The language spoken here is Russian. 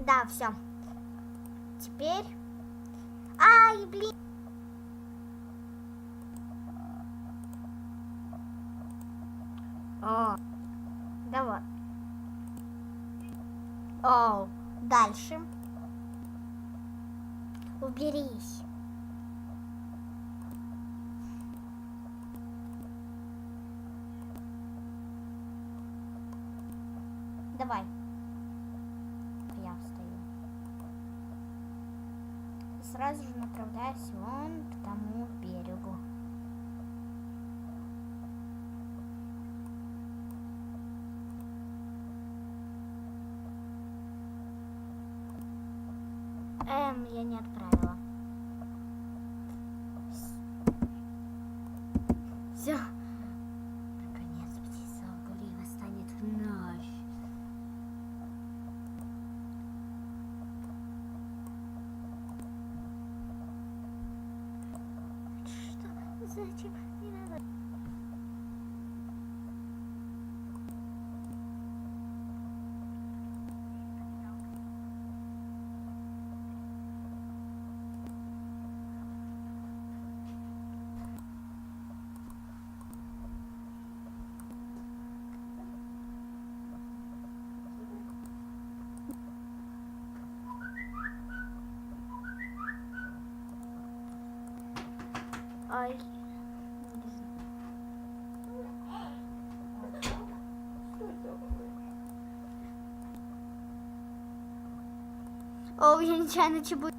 Да, все. Теперь... Ай, блин. О, давай. О, дальше. Уберись. Давай. Я встаю. И сразу же направляюсь вон к тому берегу. Я не отправила. Все. Наконец птица Гулива станет вновь. Что? Зачем? Не надо. Ай. О, я нечаянно чебу.